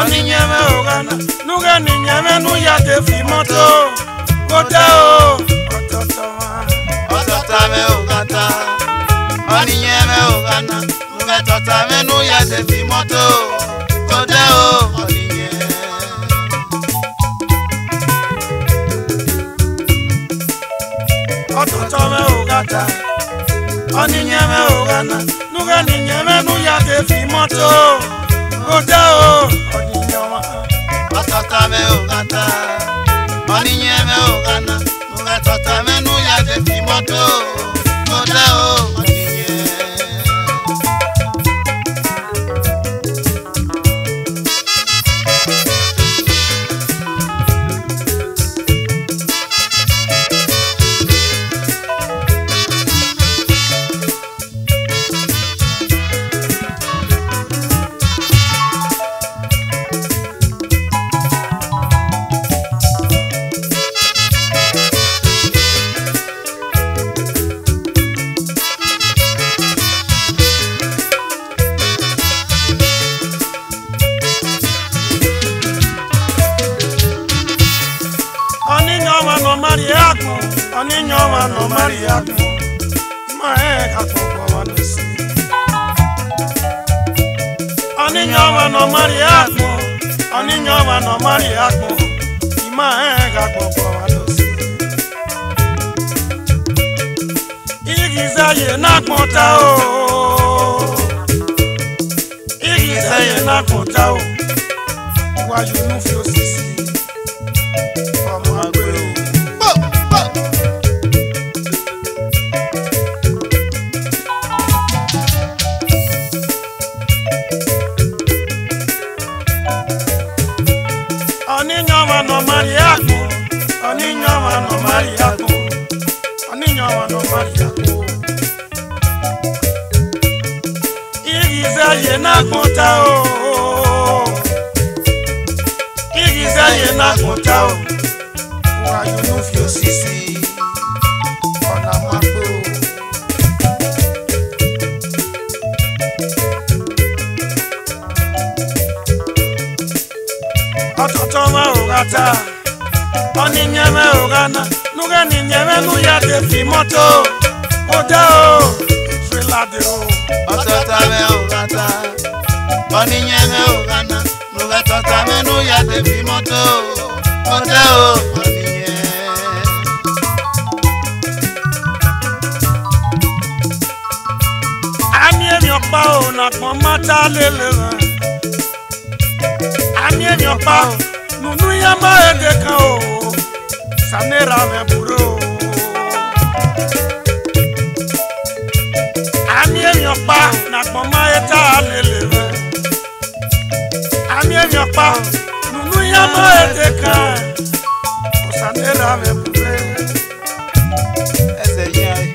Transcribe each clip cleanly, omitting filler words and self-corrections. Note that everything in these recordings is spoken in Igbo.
Oninyeme ogana, nuga ninyeme nuya te fi moto. Kota o, ototame ogata. Oninyeme ogana, nuga totame nuya te fi moto. Kota o, oninye. Ototame ogata. Oninyeme ogana, nuga ninyeme nuya te fi moto. Kota o, oninyoma. Ototame ogata. Oninyeme ogana, nuga totame nuya te fi moto. Kota o, oninye. Oninyoma no mariaku, maeka koko wanusi. Oninyoma no mariaku, oninyoma no mariaku, maeka koko wanusi. Igizaye nakmota o, igizaye nakmota o. Waju nufi osisi, ọmọ agbe o. Oninyoma no mariaku, oninyoma no mariaku, oninyoma no mariaku. Igizaye nakmota o, igizaye nakmota o. Waju nufi osisi, ọ̀nà magbe o. Ototoma ogata, oninyeme ogana, nuga ninyeme nuya te fi moto. Oda o, trilade o. Ototame ogata. Oninyeme ogana, nuga totame nuya te fi moto. Oda o, oninye. Ami emi opa o, nakpon mata lele. Ami emi opa o, nunu yama edeka o, sanera me buro. Ami emi opa, nakpon ma eta lele. Ami emi opa o, nunu yama edeka, sanera me buro. Ese yai.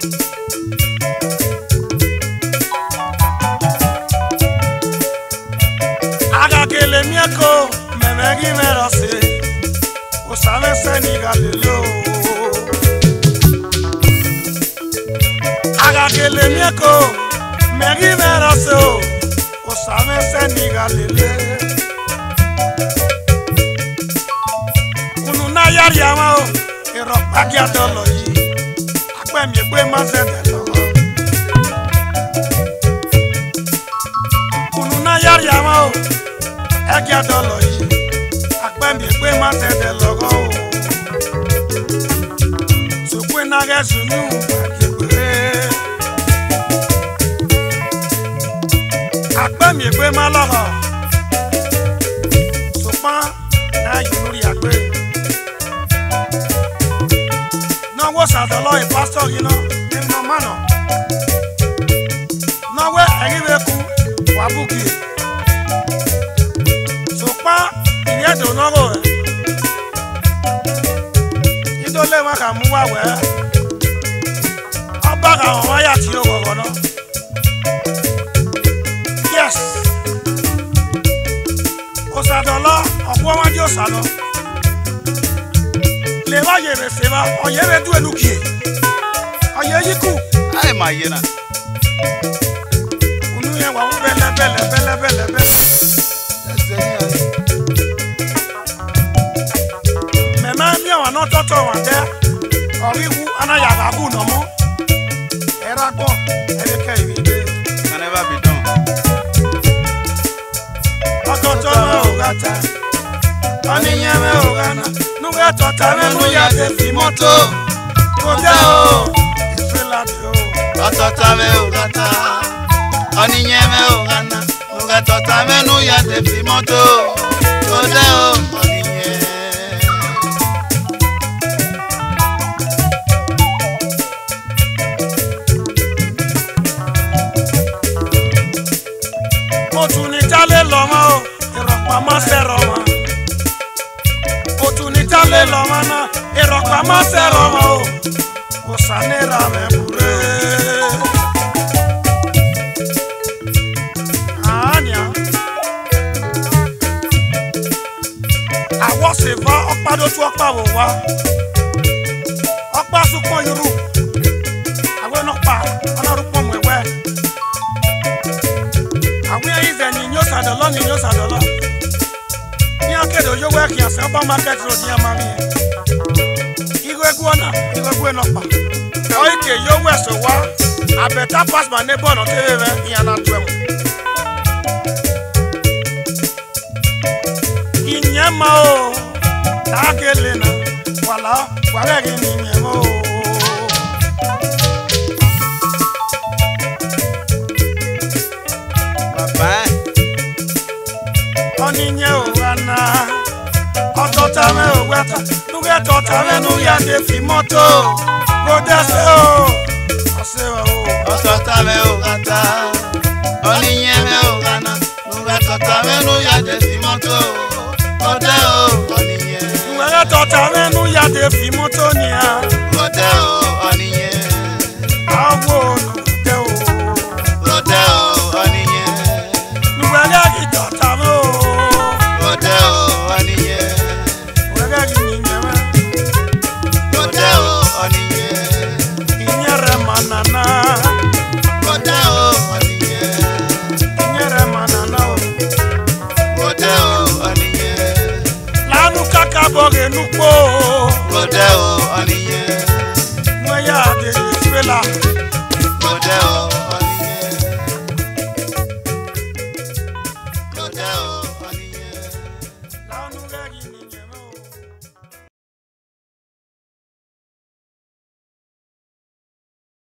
Agakele mieko, memegi merose, osame seni galileo. Agakele mieko, megi merose, osame seni galile. Ununa yari ama o, ero agia dolo yi, akwe mi ekwe mazete lo. Ununa yari Mariama o Ekia dolo yi Akpembi kwe matede logo o Sukwe nage sunu Akikwe Akpembi kwe malogo Sukpan na yunuri akwe No wo sadolo pastor you know no mano No we egibeku wabuki Sukpan Yedo nogo Idole waka muwa we Abaga waya ti o gogo no Yes Osadolo okwo wan di osalo Le ba yere seba o yere du enuki Oye yiku Ai mayena Unu ye wa bele No toto wande oriwu anayaga bu no mo era go eleke ibe can never be done Ototo ogata aninyeme ogana nuga tota menu ya de fimoto koda o ifela do Ototo me ogata aninyeme ogana nuga tota menu ya de fimoto koda o Otunitale loma o irokpa ma sero ma Otunitale loma na irokpa ma sero ma o Osanera me bure Anya Awo se va okpa do tu okpa wo wa Okpa sukpon yuru Awo no pa ona rukpon mwewe Niño sadolo Ni akedo yo work ya se oba market road ya mami Igwe no pa Oike yo weso wa I better pass my neighbor no teve ya na twem Inyema o Takelena wala waregi ninyema o Oninye ogana Otota me ogata Nuge tota me nu ya de fimoto Godese o Asewa o Otota me ogata Oninye me ogana Nuge tota me nu ya de fimoto Ode o oninye Nuge tota me nu ya de fimoto niya Ode o